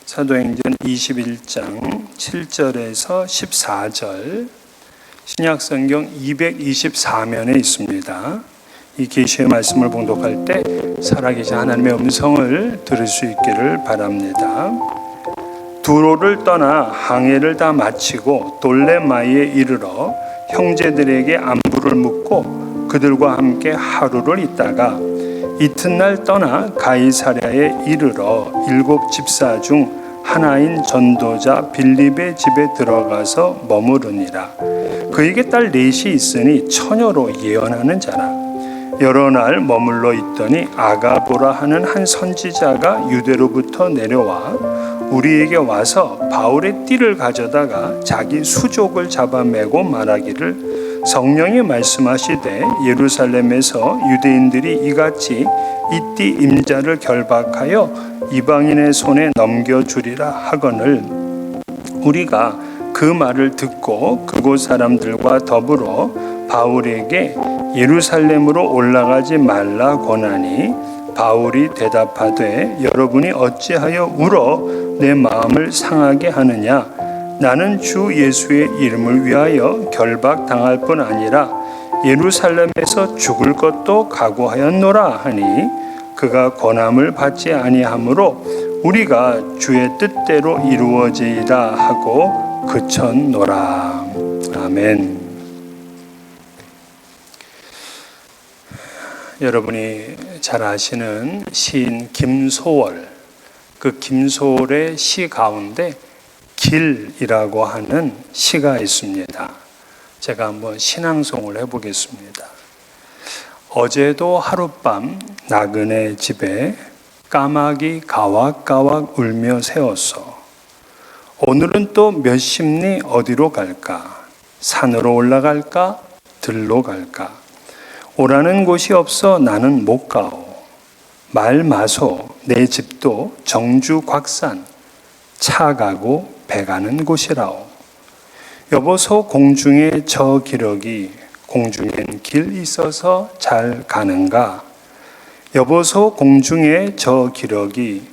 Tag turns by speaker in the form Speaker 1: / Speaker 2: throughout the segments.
Speaker 1: 사도행전 21장 7절에서 14절, 신약성경 224면에 있습니다. 이 계시의 말씀을 봉독할 때 살아계신 하나님의 음성을 들을 수 있기를 바랍니다. 두로를 떠나 항해를 다 마치고 돌레마이에 이르러 형제들에게 안부를 묻고 그들과 함께 하루를 있다가 이튿날 떠나 가이사랴에 이르러 7 집사 중 하나인 전도자 빌립의 집에 들어가서 머무르니라. 그에게 딸 넷이 있으니 처녀로 예언하는 자라. 여러 날 머물러 있더니 아가보라 하는 한 선지자가 유대로부터 내려와 우리에게 와서 바울의 띠를 가져다가 자기 수족을 잡아매고 말하기를 성령이 말씀하시되 예루살렘에서 유대인들이 이같이 이 띠 임자를 결박하여 이방인의 손에 넘겨주리라 하거늘 우리가 그 말을 듣고 그곳 사람들과 더불어 바울에게 예루살렘으로 올라가지 말라 권하니 바울이 대답하되 여러분이 어찌하여 울어 내 마음을 상하게 하느냐. 나는 주 예수의 이름을 위하여 결박당할 뿐 아니라 예루살렘에서 죽을 것도 각오하였노라 하니 그가 권함을 받지 아니하므로 우리가 주의 뜻대로 이루어지이다 하고 그쳤노라. 아멘. 여러분이 잘 아시는 시인 김소월, 그 김소월의 시 가운데 길이라고 하는 시가 있습니다. 제가 한번 신앙송을 해보겠습니다. 어제도 하룻밤 나그네 집에 까마귀 가왁가왁 울며 새었어. 오늘은 또 몇 심리 어디로 갈까? 산으로 올라갈까? 들로 갈까? 오라는 곳이 없어 나는 못 가오. 말 마소 내 집도 정주 곽산 차 가고 배 가는 곳이라오. 여보소 공중에 저 기러기 공중엔 길 있어서 잘 가는가. 여보소 공중에 저 기러기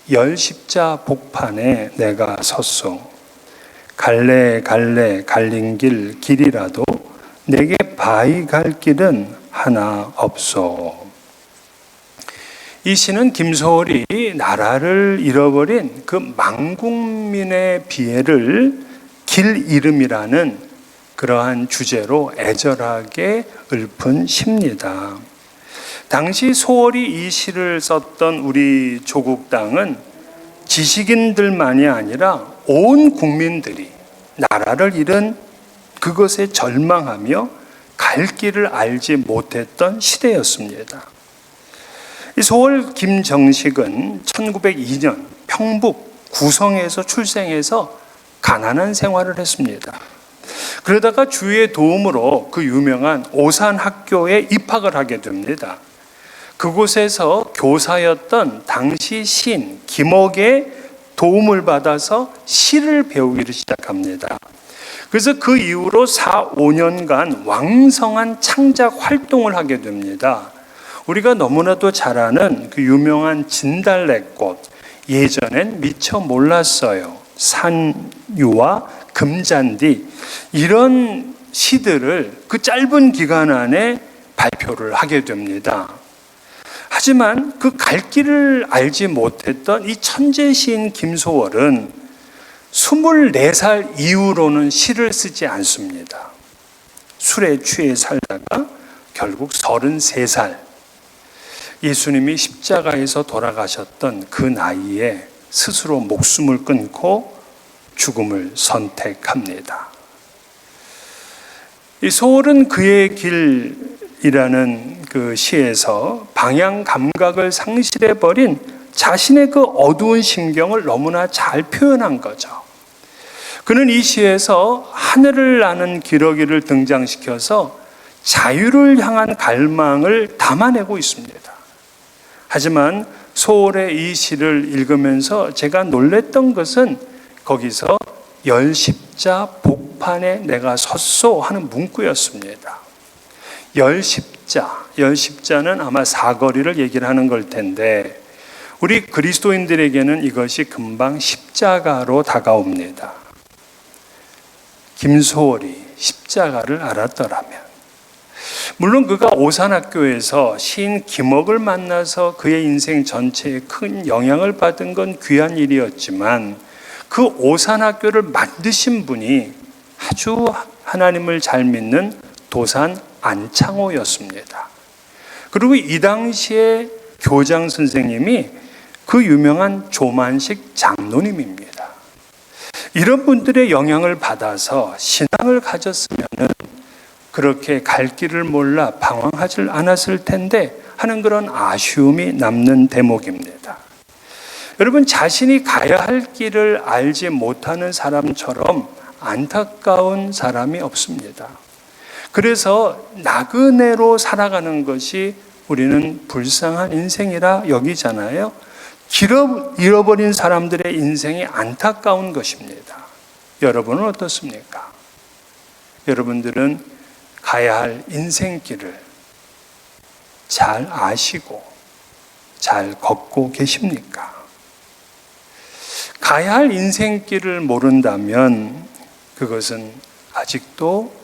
Speaker 1: 10십자 복판에 내가 섰소. 갈래 갈래 갈린 길 길이라도 내게 바위 갈 길은 하나 없소. 이 시는 김소월이 나라를 잃어버린 그 망국민의 비애를 길 이름이라는 그러한 주제로 애절하게 읊은 시입니다. 당시 소월이 이 시를 썼던 우리 조국 땅은 지식인들만이 아니라 온 국민들이 나라를 잃은 그것에 절망하며 갈 길을 알지 못했던 시대였습니다. 이 소월 김정식은 1902년 평북 구성에서 출생해서 가난한 생활을 했습니다. 그러다가 주위의 도움으로 그 유명한 오산학교에 입학을 하게 됩니다. 그곳에서 교사였던 당시 시인 김옥의 도움을 받아서 시를 배우기를 시작합니다. 그래서 그 이후로 4, 5년간 왕성한 창작 활동을 하게 됩니다. 우리가 너무나도 잘 아는 그 유명한 진달래꽃, 예전엔 미처 몰랐어요. 산유와 금잔디, 이런 시들을 그 짧은 기간 안에 발표를 하게 됩니다. 하지만 그 갈 길을 알지 못했던 이 천재 시인 김소월은 24살 이후로는 시를 쓰지 않습니다. 술에 취해 살다가 결국 33살, 예수님이 십자가에서 돌아가셨던 그 나이에 스스로 목숨을 끊고 죽음을 선택합니다. 이 소월은 그의 길이라는 그 시에서 방향 감각을 상실해버린 자신의 그 어두운 심경을 너무나 잘 표현한 거죠. 그는 이 시에서 하늘을 나는 기러기를 등장시켜서 자유를 향한 갈망을 담아내고 있습니다. 하지만 소월의 이 시를 읽으면서 제가 놀랬던 것은 거기서 10십자 복판에 내가 섰소 하는 문구였습니다. 10십자는 아마 사거리를 얘기를 하는 걸 텐데 우리 그리스도인들에게는 이것이 금방 십자가로 다가옵니다. 김소월이 십자가를 알았더라면, 물론 그가 오산학교에서 시인 김억을 만나서 그의 인생 전체에 큰 영향을 받은 건 귀한 일이었지만, 그 오산학교를 만드신 분이 아주 하나님을 잘 믿는 도산 안창호였습니다. 그리고 이 당시에 교장 선생님이 그 유명한 조만식 장로님입니다. 이런 분들의 영향을 받아서 신앙을 가졌으면은 그렇게 갈 길을 몰라 방황하지 않았을 텐데 하는 그런 아쉬움이 남는 대목입니다. 여러분, 자신이 가야 할 길을 알지 못하는 사람처럼 안타까운 사람이 없습니다. 그래서 나그네로 살아가는 것이 우리는 불쌍한 인생이라 여기잖아요. 길 잃어버린 사람들의 인생이 안타까운 것입니다. 여러분은 어떻습니까? 여러분들은 가야 할 인생길을 잘 아시고 잘 걷고 계십니까? 가야 할 인생길을 모른다면 그것은 아직도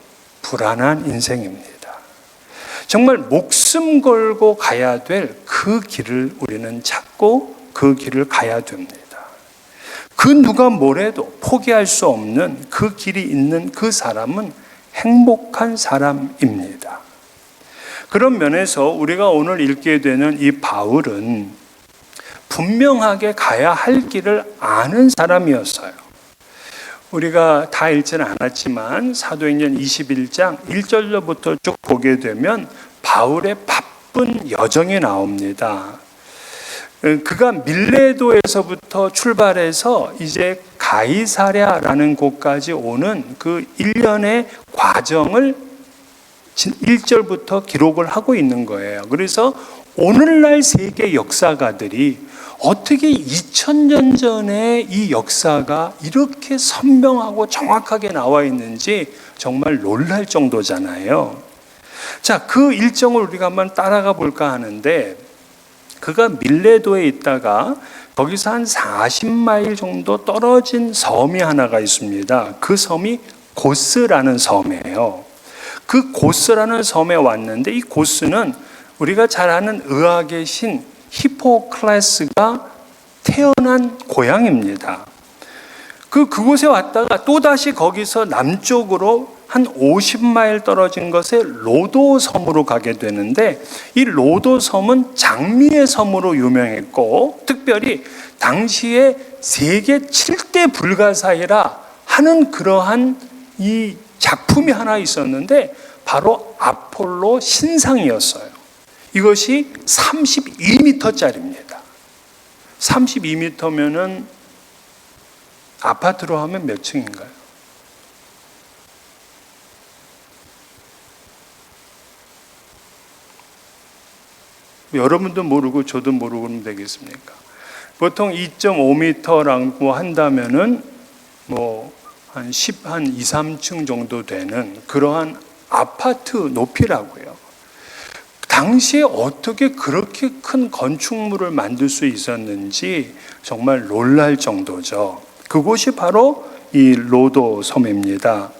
Speaker 1: 불안한 인생입니다. 정말 목숨 걸고 가야 될 그 길을 우리는 찾고 그 길을 가야 됩니다. 그 누가 뭐래도 포기할 수 없는 그 길이 있는 그 사람은 행복한 사람입니다. 그런 면에서 우리가 오늘 읽게 되는 이 바울은 분명하게 가야 할 길을 아는 사람이었어요. 우리가 다 읽지는 않았지만 사도행전 21장 1절부터 쭉 보게 되면 바울의 바쁜 여정이 나옵니다. 그가 밀레도에서부터 출발해서 이제 가이사랴라는 곳까지 오는 그 일련의 과정을 1절부터 기록을 하고 있는 거예요. 그래서 오늘날 세계 역사가들이 어떻게 2000년 전에 이 역사가 이렇게 선명하고 정확하게 나와 있는지 정말 놀랄 정도잖아요. 자, 그 일정을 우리가 한번 따라가 볼까 하는데, 그가 밀레도에 있다가 거기서 한 40마일 정도 떨어진 섬이 하나가 있습니다. 그 섬이 고스라는 섬이에요. 그 고스라는 섬에 왔는데, 이 고스는 우리가 잘 아는 의학의 신 히포크레스가 태어난 고향입니다. 그곳에 왔다가 또다시 거기서 남쪽으로 한 50마일 떨어진 것에 로도 섬으로 가게 되는데, 이 로도 섬은 장미의 섬으로 유명했고, 특별히 당시에 세계 7대 불가사의라 하는 그러한 이 작품이 하나 있었는데 바로 아폴로 신상이었어요. 이것이 32m짜리입니다. 32m면은 아파트로 하면 몇 층인가요? 여러분도 모르고 저도 모르고 그러면 되겠습니까? 보통 2.5m라고 한다면은 한 2, 3층 정도 되는 그러한 아파트 높이라고요. 당시에 어떻게 그렇게 큰 건축물을 만들 수 있었는지 정말 놀랄 정도죠. 그곳이 바로 이 로도 섬입니다.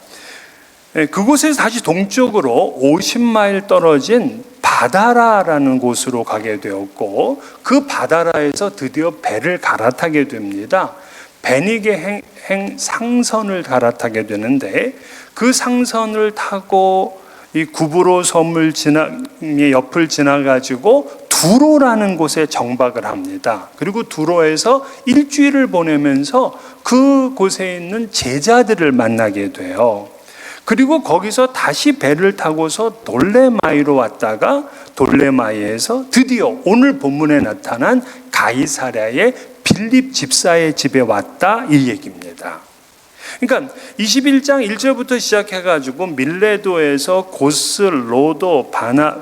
Speaker 1: 그곳에서 다시 동쪽으로 50마일 떨어진 바다라라는 곳으로 가게 되었고, 그 바다라에서 드디어 배를 갈아타게 됩니다. 베니게 상선을 갈아타게 되는데, 그 상선을 타고 이 구브로 섬을 옆을 지나가지고 두로라는 곳에 정박을 합니다. 그리고 두로에서 일주일을 보내면서 그곳에 있는 제자들을 만나게 돼요. 그리고 거기서 다시 배를 타고서 돌레마이로 왔다가 돌레마이에서 드디어 오늘 본문에 나타난 가이사랴의 빌립 집사의 집에 왔다, 이 얘기입니다. 그러니까 21장 1절부터 시작해가지고 밀레도에서 고스, 로도,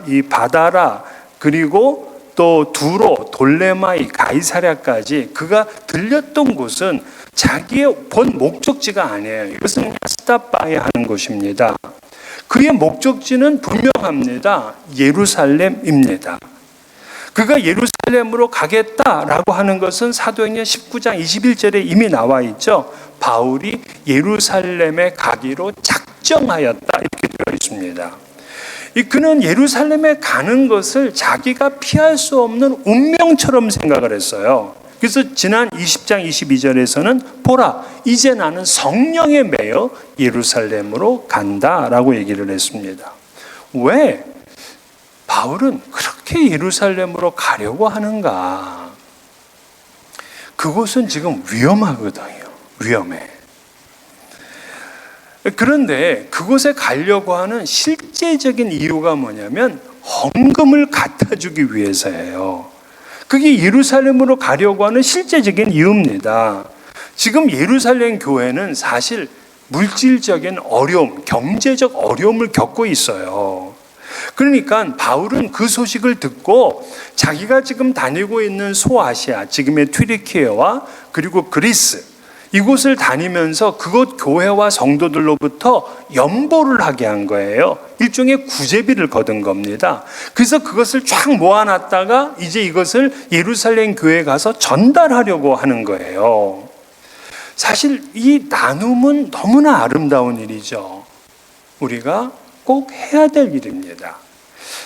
Speaker 1: 이 바다라, 그리고 또 두로, 돌레마이, 가이사랴까지 그가 들렸던 곳은 자기의 본 목적지가 아니에요. 이것은 스탑바야 하는 곳입니다. 그의 목적지는 분명합니다. 예루살렘입니다. 그가 예루살렘으로 가겠다라고 하는 것은 사도행전 19장 21절에 이미 나와 있죠. 바울이 예루살렘에 가기로 작정하였다 이렇게 되어 있습니다. 그는 예루살렘에 가는 것을 자기가 피할 수 없는 운명처럼 생각을 했어요. 그래서 지난 20장 22절에서는 보라, 이제 나는 성령에 매여 예루살렘으로 간다라고 얘기를 했습니다. 왜 바울은 그렇게 예루살렘으로 가려고 하는가? 그곳은 지금 위험하거든요. 위험해. 그런데 그곳에 가려고 하는 실제적인 이유가 뭐냐면 헌금을 갖다 주기 위해서예요. 그게 예루살렘으로 가려고 하는 실제적인 이유입니다. 지금 예루살렘 교회는 사실 물질적인 어려움, 경제적 어려움을 겪고 있어요. 그러니까 바울은 그 소식을 듣고 자기가 지금 다니고 있는 소아시아, 지금의 튀르키예와 그리고 그리스, 이곳을 다니면서 그곳 교회와 성도들로부터 연보를 하게 한 거예요. 일종의 구제비를 거둔 겁니다. 그래서 그것을 쫙 모아놨다가 이제 이것을 예루살렘 교회에 가서 전달하려고 하는 거예요. 사실 이 나눔은 너무나 아름다운 일이죠. 우리가 꼭 해야 될 일입니다.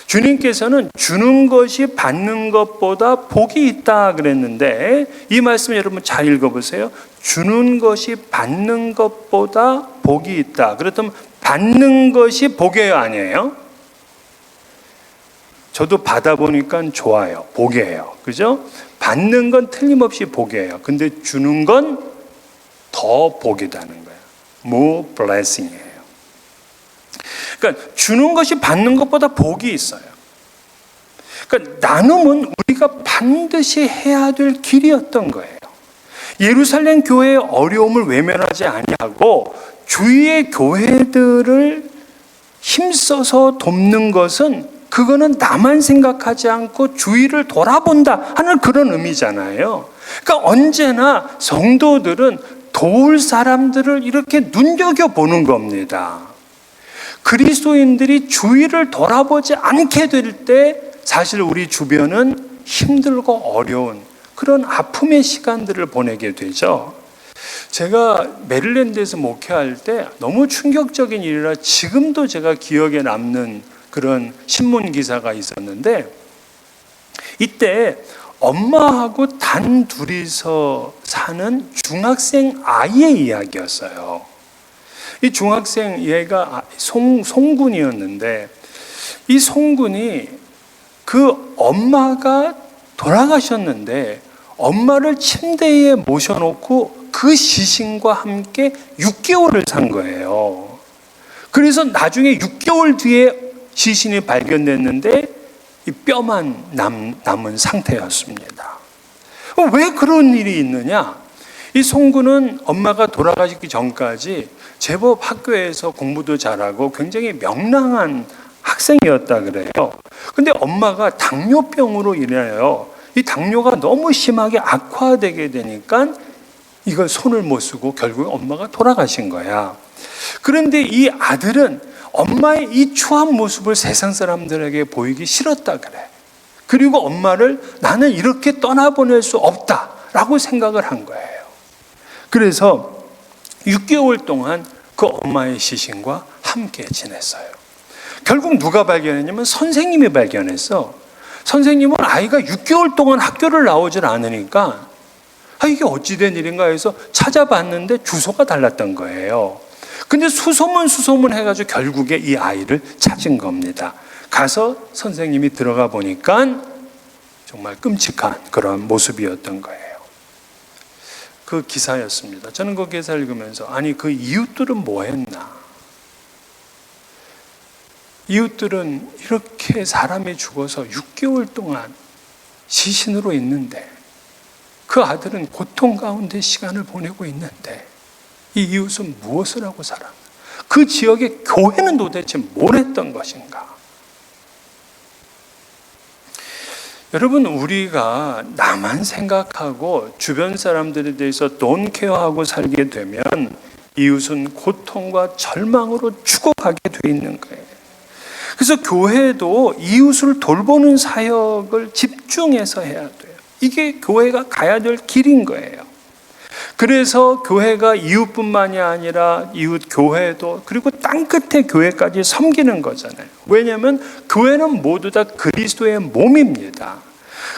Speaker 1: 주님께서는 주는 것이 받는 것보다 복이 있다 그랬는데 이 말씀 여러분 잘 읽어보세요. 주는 것이 받는 것보다 복이 있다. 그렇다면 받는 것이 복이에요, 아니에요? 저도 받아보니까 좋아요. 복이에요. 그죠? 받는 건 틀림없이 복이에요. 근데 주는 건 더 복이다는 거예요. more blessing이에요. 그러니까 주는 것이 받는 것보다 복이 있어요. 그러니까 나눔은 우리가 반드시 해야 될 길이었던 거예요. 예루살렘 교회의 어려움을 외면하지 아니하고 주위의 교회들을 힘써서 돕는 것은 그거는 나만 생각하지 않고 주위를 돌아본다 하는 그런 의미잖아요. 그러니까 언제나 성도들은 도울 사람들을 이렇게 눈여겨보는 겁니다. 그리스도인들이 주위를 돌아보지 않게 될 때 사실 우리 주변은 힘들고 어려운 그런 아픔의 시간들을 보내게 되죠. 제가 메릴랜드에서 목회할 때 너무 충격적인 일이라 지금도 제가 기억에 남는 그런 신문 기사가 있었는데 이때 엄마하고 단 둘이서 사는 중학생 아이의 이야기였어요. 이 중학생 얘가 송군이었는데 이 송군이 그 엄마가 돌아가셨는데 엄마를 침대에 모셔놓고 그 시신과 함께 6개월을 산 거예요. 그래서 나중에 6개월 뒤에 시신이 발견됐는데 이 뼈만 남은 상태였습니다. 왜 그런 일이 있느냐? 이 송군은 엄마가 돌아가시기 전까지 제법 학교에서 공부도 잘하고 굉장히 명랑한 학생이었다 그래요. 근데 엄마가 당뇨병으로 인하여 이 당뇨가 너무 심하게 악화되게 되니까 이걸 손을 못 쓰고 결국 엄마가 돌아가신 거야. 그런데 이 아들은 엄마의 이 추한 모습을 세상 사람들에게 보이기 싫었다 그래. 그리고 엄마를 나는 이렇게 떠나보낼 수 없다라고 생각을 한 거예요. 그래서 6개월 동안 그 엄마의 시신과 함께 지냈어요. 결국 누가 발견했냐면 선생님이 발견했어. 선생님은 아이가 6개월 동안 학교를 나오질 않으니까 이게 어찌된 일인가 해서 찾아봤는데 주소가 달랐던 거예요. 근데 수소문 해가지고 결국에 이 아이를 찾은 겁니다. 가서 선생님이 들어가 보니까 정말 끔찍한 그런 모습이었던 거예요. 그 기사였습니다. 저는 그 기사 읽으면서 아니 그 이웃들은 뭐 했나? 이웃들은 이렇게 사람이 죽어서 6개월 동안 시신으로 있는데 그 아들은 고통 가운데 시간을 보내고 있는데 이 이웃은 무엇을 하고 살았나? 그 지역의 교회는 도대체 뭘 했던 것인가? 여러분, 우리가 나만 생각하고 주변 사람들에 대해서 돈 케어하고 살게 되면 이웃은 고통과 절망으로 죽어가게 돼 있는 거예요. 그래서 교회도 이웃을 돌보는 사역을 집중해서 해야 돼요. 이게 교회가 가야 될 길인 거예요. 그래서 교회가 이웃뿐만이 아니라 이웃 교회도, 그리고 땅끝의 교회까지 섬기는 거잖아요. 왜냐하면 교회는 모두 다 그리스도의 몸입니다.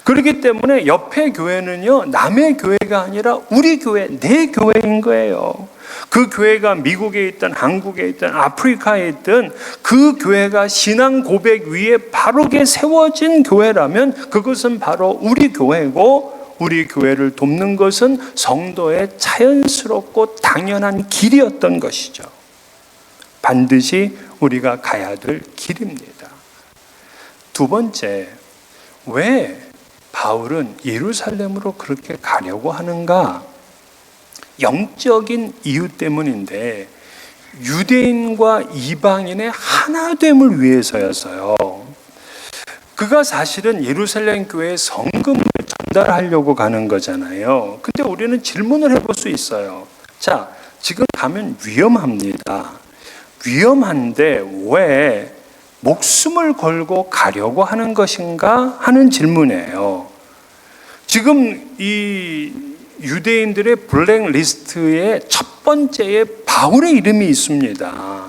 Speaker 1: 그렇기 때문에 옆에 교회는요, 남의 교회가 아니라 우리 교회, 내 교회인 거예요. 그 교회가 미국에 있든 한국에 있든 아프리카에 있든 그 교회가 신앙 고백 위에 바르게 세워진 교회라면 그것은 바로 우리 교회고, 우리 교회를 돕는 것은 성도의 자연스럽고 당연한 길이었던 것이죠. 반드시 우리가 가야 될 길입니다. 두 번째, 왜 바울은 예루살렘으로 그렇게 가려고 하는가? 영적인 이유 때문인데, 유대인과 이방인의 하나됨을 위해서였어요. 그가 사실은 예루살렘 교회에 성금을 전달하려고 가는 거잖아요. 근데 우리는 질문을 해볼 수 있어요. 자, 지금 가면 위험합니다. 위험한데 왜 목숨을 걸고 가려고 하는 것인가 하는 질문이에요. 지금 이 유대인들의 블랙리스트의 첫 번째에 바울의 이름이 있습니다.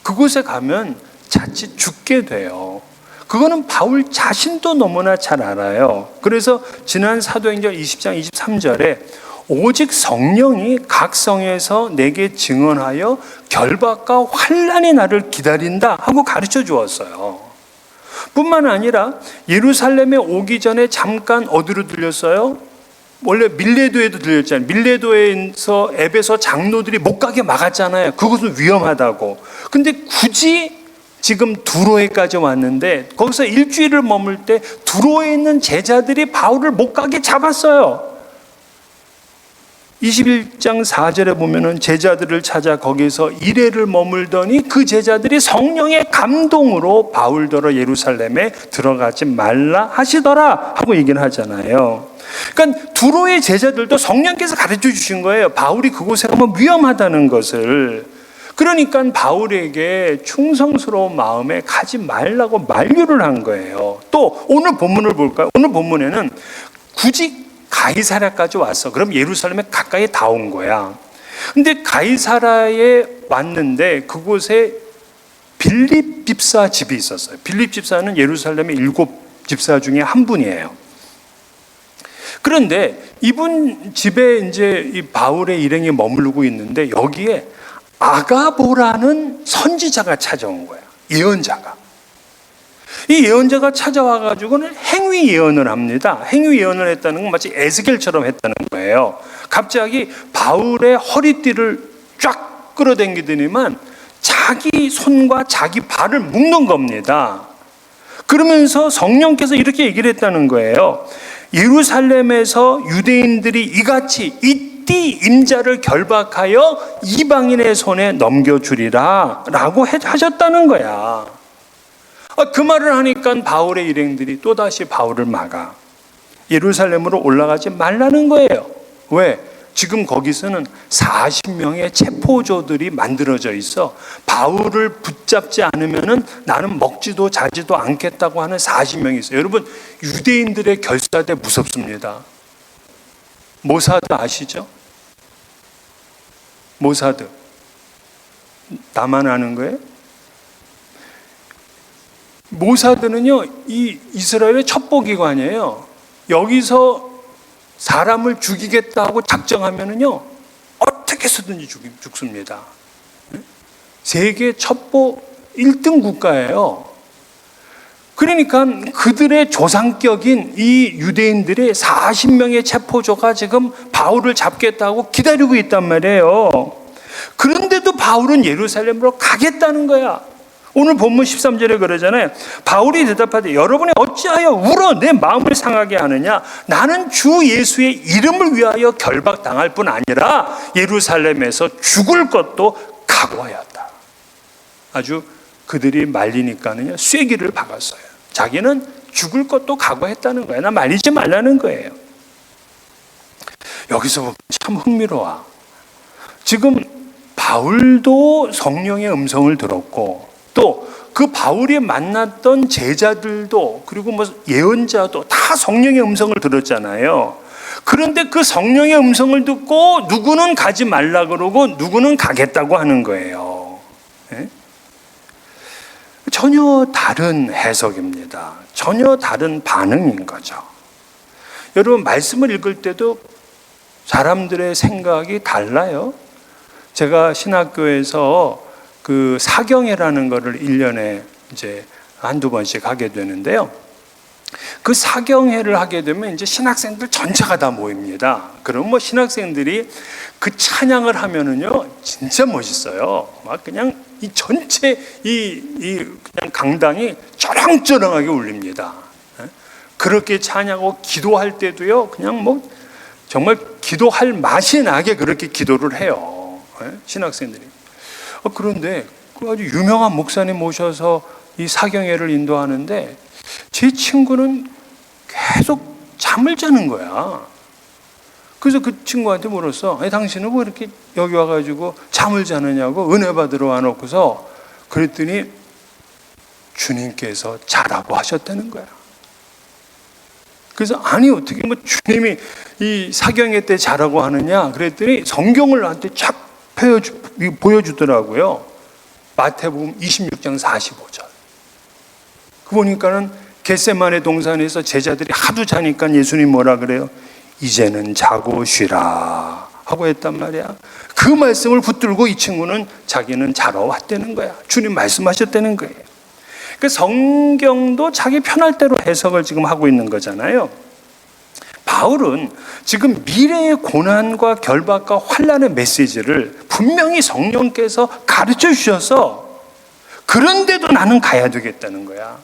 Speaker 1: 그곳에 가면 자칫 죽게 돼요. 그거는 바울 자신도 너무나 잘 알아요. 그래서 지난 사도행전 20장 23절에 오직 성령이 각 성에서 내게 증언하여 결박과 환난이 나를 기다린다 하고 가르쳐 주었어요. 뿐만 아니라 예루살렘에 오기 전에 잠깐 어디로 들렸어요? 원래 밀레도에도 들렸잖아요. 밀레도에서 에베소 장로들이 못 가게 막았잖아요. 그것은 위험하다고. 근데 굳이 지금 두로에까지 왔는데 거기서 일주일을 머물 때 두로에 있는 제자들이 바울을 못 가게 잡았어요. 21장 4절에 보면은 제자들을 찾아 거기서 이래를 머물더니 그 제자들이 성령의 감동으로 바울더러 예루살렘에 들어가지 말라 하시더라 하고 얘기를 하잖아요. 그러니까 두로의 제자들도 성령께서 가르쳐 주신 거예요. 바울이 그곳에 가면 위험하다는 것을. 그러니까 바울에게 충성스러운 마음에 가지 말라고 만류를 한 거예요. 또 오늘 본문을 볼까요? 오늘 본문에는 굳이 가이사랴까지 왔어. 그럼 예루살렘에 가까이 다 온 거야. 근데 가이사랴에 왔는데 그곳에 빌립 집사 집이 있었어요. 빌립 집사는 예루살렘의 7 집사 중에 한 분이에요. 그런데 이분 집에 이제 이 바울의 일행이 머무르고 있는데 여기에 아가보라는 선지자가 찾아온 거야. 예언자가. 이 예언자가 찾아와가지고는 행위 예언을 합니다. 행위 예언을 했다는 건 마치 에스겔처럼 했다는 거예요. 갑자기 바울의 허리띠를 쫙 끌어당기더니만 자기 손과 자기 발을 묶는 겁니다. 그러면서 성령께서 이렇게 얘기를 했다는 거예요. 예루살렘에서 유대인들이 이같이 이띠 임자를 결박하여 이방인의 손에 넘겨주리라 라고 하셨다는 거야. 그 말을 하니까 바울의 일행들이 또다시 바울을 막아 예루살렘으로 올라가지 말라는 거예요. 왜? 지금 거기서는 40명의 체포조들이 만들어져 있어. 바울을 붙잡지 않으면은 나는 먹지도 자지도 않겠다고 하는 40명이 있어요. 여러분, 유대인들의 결사대 무섭습니다. 모사드 아시죠? 모사드. 나만 아는 거예요? 모사드는요, 이 이스라엘의 첩보기관이에요. 여기서 사람을 죽이겠다고 작정하면은요, 어떻게 해서든지 죽습니다. 세계 첩보 1등 국가예요. 그러니까 그들의 조상격인 이 유대인들의 40명의 체포조가 지금 바울을 잡겠다고 기다리고 있단 말이에요. 그런데도 바울은 예루살렘으로 가겠다는 거야. 오늘 본문 13절에 그러잖아요. 바울이 대답하되 여러분이 어찌하여 울어 내 마음을 상하게 하느냐. 나는 주 예수의 이름을 위하여 결박당할 뿐 아니라 예루살렘에서 죽을 것도 각오하였다. 아주 그들이 말리니까는요, 쐐기를 박았어요. 자기는 죽을 것도 각오했다는 거예요. 나 말리지 말라는 거예요. 여기서 보면 참 흥미로워. 지금 바울도 성령의 음성을 들었고 또 그 바울이 만났던 제자들도 그리고 뭐 예언자도 다 성령의 음성을 들었잖아요. 그런데 그 성령의 음성을 듣고 누구는 가지 말라 그러고 누구는 가겠다고 하는 거예요. 예? 전혀 다른 해석입니다. 전혀 다른 반응인 거죠. 여러분, 말씀을 읽을 때도 사람들의 생각이 달라요. 제가 신학교에서 그 사경회라는 거를 1년에 이제 한두 번씩 하게 되는데요. 그 사경회를 하게 되면 이제 신학생들 전체가 다 모입니다. 그럼 뭐 신학생들이 그 찬양을 하면은요, 진짜 멋있어요. 막 그냥 이 전체 그냥 강당이 쩌렁쩌렁하게 울립니다. 그렇게 찬양하고 기도할 때도요, 그냥 뭐 정말 기도할 맛이 나게 그렇게 기도를 해요. 신학생들이. 그런데 그 아주 유명한 목사님 모셔서 이 사경회를 인도하는데 제 친구는 계속 잠을 자는 거야. 그래서 그 친구한테 물었어. 당신은 왜 이렇게 여기 와가지고 잠을 자느냐고, 은혜 받으러 와놓고서. 그랬더니 주님께서 자라고 하셨다는 거야. 그래서 아니 어떻게 뭐 주님이 이 사경회 때 자라고 하느냐 그랬더니 성경을 나한테 쫙 보여주더라고요. 마태복음 26장 45절. 그 보니까는 겟세마네 동산에서 제자들이 하도 자니까 예수님 뭐라 그래요? 이제는 자고 쉬라 하고 했단 말이야. 그 말씀을 붙들고 이 친구는 자기는 자러 왔다는 거야. 주님 말씀하셨다는 거예요. 그 성경도 자기 편할 대로 해석을 지금 하고 있는 거잖아요. 바울은 지금 미래의 고난과 결박과 환난의 메시지를 분명히 성령께서 가르쳐 주셔서 그런데도 나는 가야 되겠다는 거야.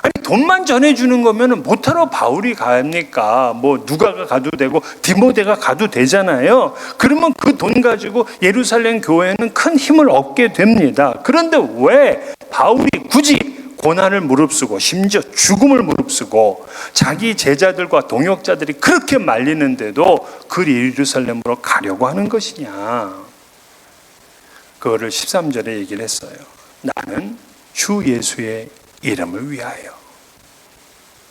Speaker 1: 아니 돈만 전해주는 거면 못하러 바울이 갑니까? 뭐 누가가 가도 되고 디모데가 가도 되잖아요. 그러면 그 돈 가지고 예루살렘 교회는 큰 힘을 얻게 됩니다. 그런데 왜 바울이 굳이 고난을 무릅쓰고 심지어 죽음을 무릅쓰고 자기 제자들과 동역자들이 그렇게 말리는데도 그 예루살렘으로 가려고 하는 것이냐? 그거를 13절에 얘기를 했어요. 나는 주 예수의 이름을 위하여.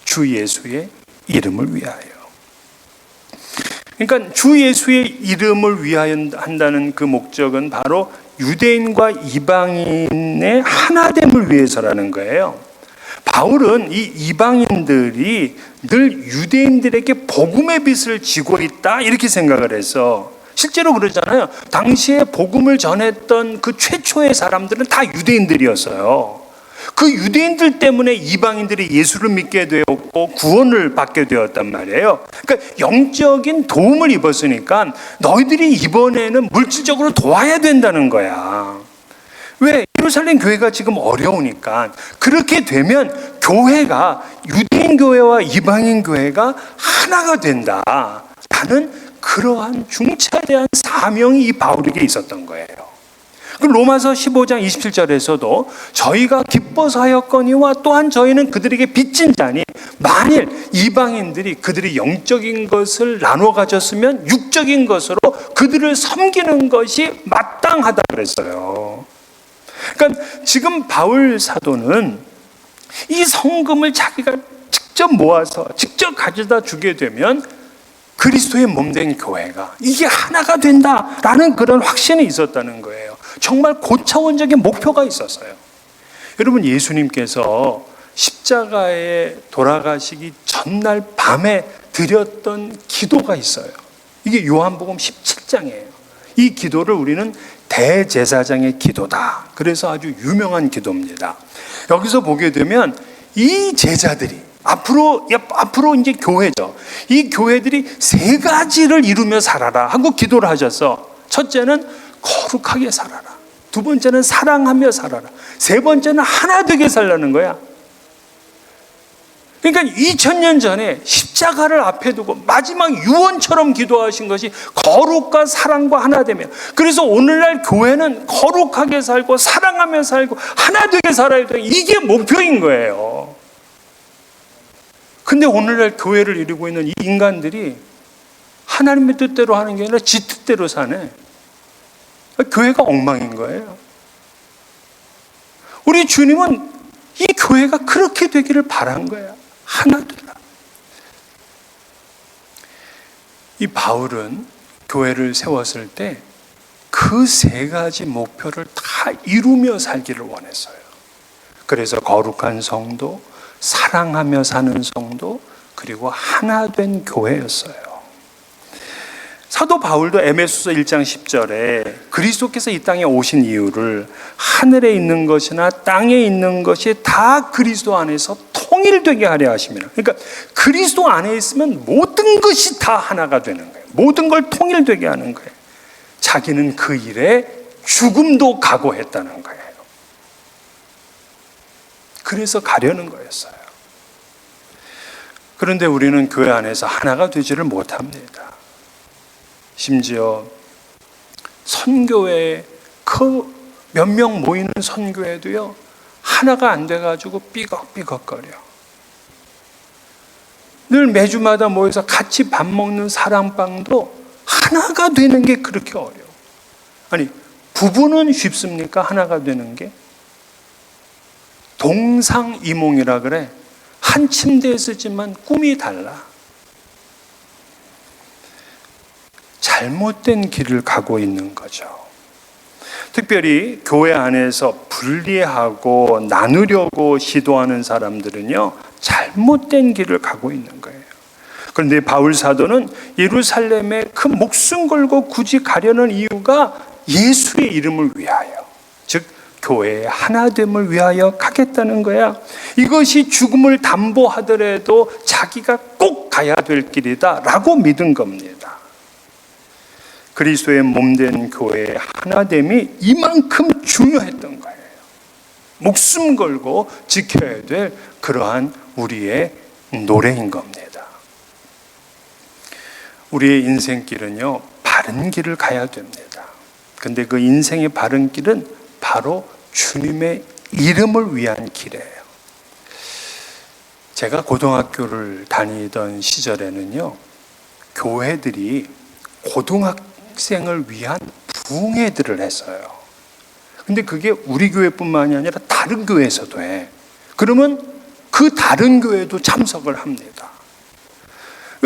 Speaker 1: 주 예수의 이름을 위하여. 그러니까 주 예수의 이름을 위하여 한다는 그 목적은 바로 유대인과 이방인의 하나됨을 위해서라는 거예요. 바울은 이 이방인들이 늘 유대인들에게 복음의 빚을 지고 있다 이렇게 생각을 해서 실제로 그러잖아요. 당시에 복음을 전했던 그 최초의 사람들은 다 유대인들이었어요. 그 유대인들 때문에 이방인들이 예수를 믿게 되었고 구원을 받게 되었단 말이에요. 그러니까 영적인 도움을 입었으니까 너희들이 이번에는 물질적으로 도와야 된다는 거야. 왜? 예루살렘 교회가 지금 어려우니까. 그렇게 되면 교회가 유대인 교회와 이방인 교회가 하나가 된다. 라는 그러한 중차대한 사명이 이 바울에게 있었던 거예요. 로마서 15장 27절에서도 저희가 기뻐서 하였거니와 또한 저희는 그들에게 빚진 자니 만일 이방인들이 그들이 영적인 것을 나눠 가졌으면 육적인 것으로 그들을 섬기는 것이 마땅하다 그랬어요. 그러니까 지금 바울 사도는 이 성금을 자기가 직접 모아서 직접 가져다 주게 되면 그리스도의 몸된 교회가 이게 하나가 된다라는 그런 확신이 있었다는 거예요. 정말 고차원적인 목표가 있었어요. 여러분, 예수님께서 십자가에 돌아가시기 전날 밤에 드렸던 기도가 있어요. 이게 요한복음 17장이에요. 이 기도를 우리는 대제사장의 기도다. 그래서 아주 유명한 기도입니다. 여기서 보게 되면 이 제자들이 앞으로 이제 교회죠. 이 교회들이 세 가지를 이루며 살아라 하고 기도를 하셔서 첫째는 거룩하게 살아라. 두 번째는 사랑하며 살아라. 세 번째는 하나 되게 살라는 거야. 그러니까 2000년 전에 십자가를 앞에 두고 마지막 유언처럼 기도하신 것이 거룩과 사랑과 하나 되며, 그래서 오늘날 교회는 거룩하게 살고 사랑하며 살고 하나 되게 살아야 돼. 이게 목표인 거예요. 근데 오늘날 교회를 이루고 있는 이 인간들이 하나님의 뜻대로 하는 게 아니라 지 뜻대로 사네. 교회가 엉망인 거예요. 우리 주님은 이 교회가 그렇게 되기를 바란 거야. 하나 되라. 이 바울은 교회를 세웠을 때 그 세 가지 목표를 다 이루며 살기를 원했어요. 그래서 거룩한 성도, 사랑하며 사는 성도, 그리고 하나 된 교회였어요. 사도 바울도 에베소서 1장 10절에 그리스도께서 이 땅에 오신 이유를 하늘에 있는 것이나 땅에 있는 것이 다 그리스도 안에서 통일되게 하려 하심이라. 그러니까 그리스도 안에 있으면 모든 것이 다 하나가 되는 거예요. 모든 걸 통일되게 하는 거예요. 자기는 그 일에 죽음도 각오했다는 거예요. 그래서 가려는 거였어요. 그런데 우리는 교회 안에서 하나가 되지를 못합니다. 심지어 선교회 그 몇 명 모이는 선교회도요, 하나가 안 돼가지고 삐걱삐걱거려. 늘 매주마다 모여서 같이 밥 먹는 사랑방도 하나가 되는 게 그렇게 어려워. 아니, 부부는 쉽습니까? 하나가 되는 게? 동상이몽이라 그래. 한 침대에 쓰지만 꿈이 달라. 잘못된 길을 가고 있는 거죠. 특별히 교회 안에서 분리하고 나누려고 시도하는 사람들은요, 잘못된 길을 가고 있는 거예요. 그런데 바울 사도는 예루살렘에 그 목숨 걸고 굳이 가려는 이유가 예수의 이름을 위하여, 즉 교회의 하나됨을 위하여 가겠다는 거야. 이것이 죽음을 담보하더라도 자기가 꼭 가야 될 길이다 라고 믿은 겁니다. 그리스도의 몸된 교회의 하나됨이 이만큼 중요했던 거예요. 목숨 걸고 지켜야 될 그러한 우리의 노래인 겁니다. 우리의 인생길은요, 바른 길을 가야 됩니다. 근데 그 인생의 바른 길은 바로 주님의 이름을 위한 길이에요. 제가 고등학교를 다니던 시절에는요, 교회들이 고등학생을 위한 부흥회들을 했어요. 근데 그게 우리 교회뿐만이 아니라 다른 교회에서도 해. 그러면 그 다른 교회도 참석을 합니다.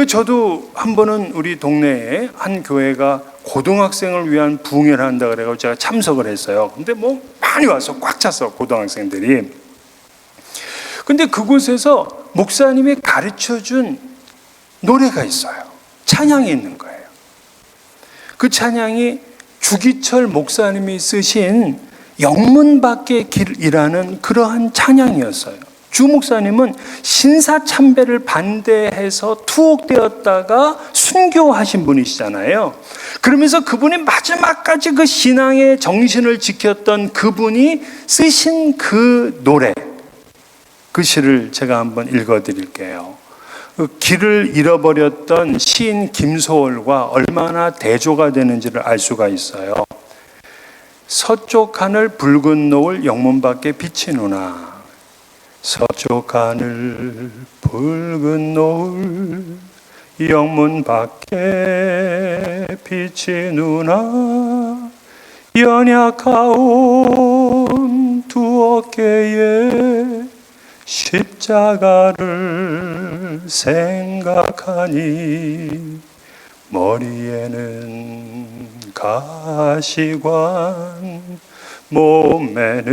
Speaker 1: 저도 한 번은 우리 동네에 한 교회가 고등학생을 위한 부흥회를 한다 그래서 제가 참석을 했어요. 근데 뭐 많이 와서 꽉 찼어, 고등학생들이. 근데 그곳에서 목사님이 가르쳐준 노래가 있어요. 찬양이 있는 거예요. 그 찬양이 주기철 목사님이 쓰신 영문 밖의 길이라는 그러한 찬양이었어요. 주 목사님은 신사참배를 반대해서 투옥되었다가 순교하신 분이시잖아요. 그러면서 그분이 마지막까지 그 신앙의 정신을 지켰던 그분이 쓰신 그 노래, 그 시를 제가 한번 읽어드릴게요. 그 길을 잃어버렸던 시인 김소월과 얼마나 대조가 되는지를 알 수가 있어요. 서쪽 하늘 붉은 노을 영문 밖에 비치누나, 서쪽 하늘 붉은 노을 영문 밖에 비치누나, 연약하온 두 어깨에 십자가를 생각하니, 머리에는 가시관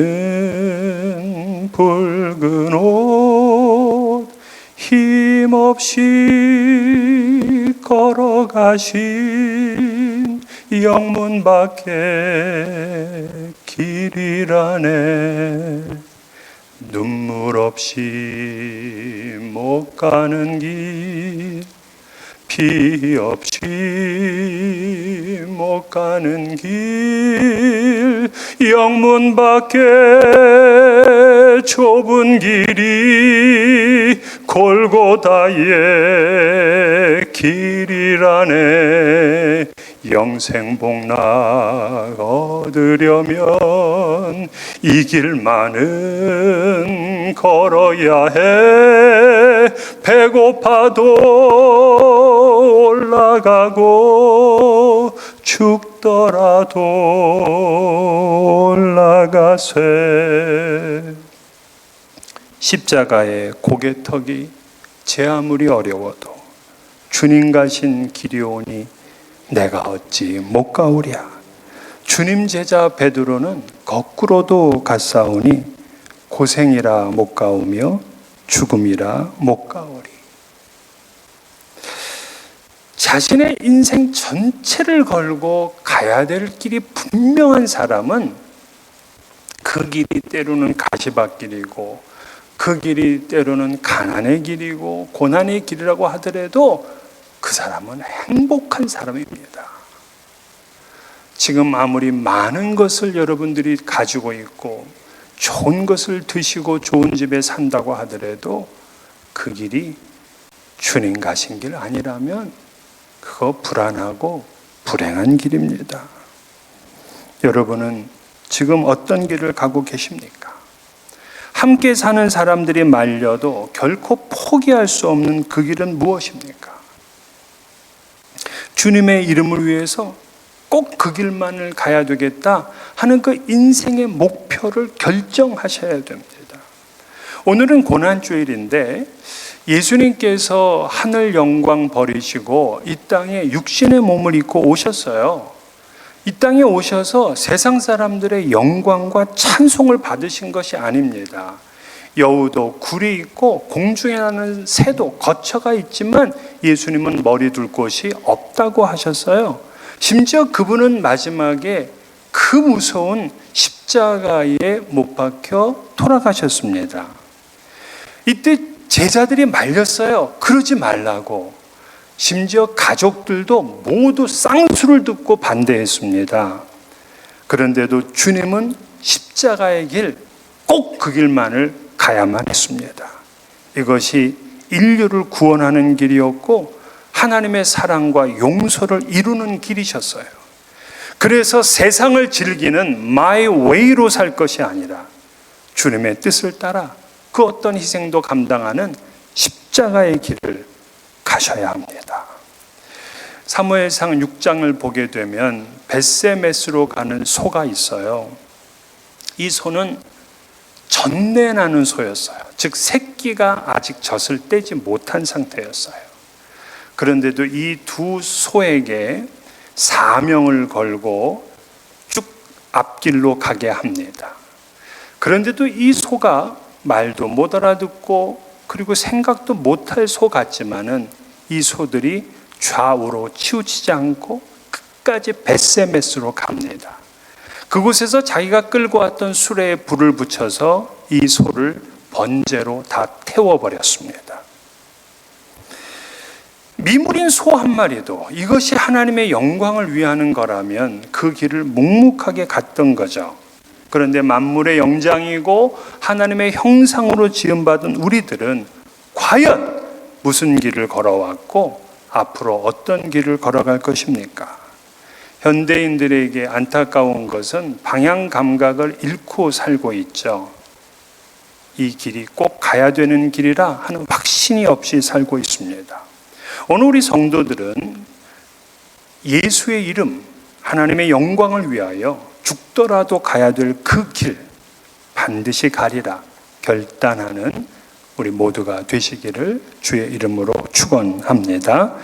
Speaker 1: 몸매는 붉은 옷, 힘없이 걸어가신 영문 밖에 길이라네. 눈물 없이 못 가는 길, 피 없이 못 가는 길, 영문 밖에 좁은 길이 골고다의 길이라네. 영생복락 얻으려면 이 길만은 걸어야 해. 배고파도 올라가고 죽더라도 올라가 나아가세. 십자가의 고개턱이 제 아무리 어려워도 주님 가신 길이 오니 내가 어찌 못 가오랴. 주님 제자 베드로는 거꾸로도 갔사오니 고생이라 못 가오며 죽음이라 못 가오리. 자신의 인생 전체를 걸고 가야 될 길이 분명한 사람은 그 길이 때로는 가시밭길이고 그 길이 때로는 가난의 길이고 고난의 길이라고 하더라도 그 사람은 행복한 사람입니다. 지금 아무리 많은 것을 여러분들이 가지고 있고 좋은 것을 드시고 좋은 집에 산다고 하더라도 그 길이 주님 가신 길 아니라면 그거 불안하고 불행한 길입니다. 여러분은 지금 어떤 길을 가고 계십니까? 함께 사는 사람들이 말려도 결코 포기할 수 없는 그 길은 무엇입니까? 주님의 이름을 위해서 꼭 그 길만을 가야 되겠다 하는 그 인생의 목표를 결정하셔야 됩니다. 오늘은 고난주일인데 예수님께서 하늘 영광 버리시고 이 땅에 육신의 몸을 입고 오셨어요. 이 땅에 오셔서 세상 사람들의 영광과 찬송을 받으신 것이 아닙니다. 여우도 굴이 있고 공중에 나는 새도 거처가 있지만 예수님은 머리 둘 곳이 없다고 하셨어요. 심지어 그분은 마지막에 그 무서운 십자가에 못 박혀 돌아가셨습니다. 이때 제자들이 말렸어요. 그러지 말라고. 심지어 가족들도 모두 쌍수를 듣고 반대했습니다. 그런데도 주님은 십자가의 길, 꼭 그 길만을 가야만 했습니다. 이것이 인류를 구원하는 길이었고 하나님의 사랑과 용서를 이루는 길이셨어요. 그래서 세상을 즐기는 my way로 살 것이 아니라 주님의 뜻을 따라 그 어떤 희생도 감당하는 십자가의 길을 가셔야 합니다. 사무엘상 6장을 보게 되면 벳세메스로 가는 소가 있어요. 이 소는 전내나는 소였어요. 즉 새끼가 아직 젖을 떼지 못한 상태였어요. 그런데도 이 두 소에게 사명을 걸고 쭉 앞길로 가게 합니다. 그런데도 이 소가 말도 못 알아듣고 그리고 생각도 못할 소 같지만은 이 소들이 좌우로 치우치지 않고 끝까지 벳세메스로 갑니다. 그곳에서 자기가 끌고 왔던 수레에 불을 붙여서 이 소를 번제로 다 태워버렸습니다. 미물인 소 한 마리도 이것이 하나님의 영광을 위하는 거라면 그 길을 묵묵하게 갔던 거죠. 그런데 만물의 영장이고 하나님의 형상으로 지음받은 우리들은 과연 무슨 길을 걸어왔고 앞으로 어떤 길을 걸어갈 것입니까? 현대인들에게 안타까운 것은 방향 감각을 잃고 살고 있죠. 이 길이 꼭 가야 되는 길이라 하는 확신이 없이 살고 있습니다. 오늘 우리 성도들은 예수의 이름, 하나님의 영광을 위하여 죽더라도 가야 될 그 길 반드시 가리라 결단하는 우리 모두가 되시기를 주의 이름으로 축원합니다.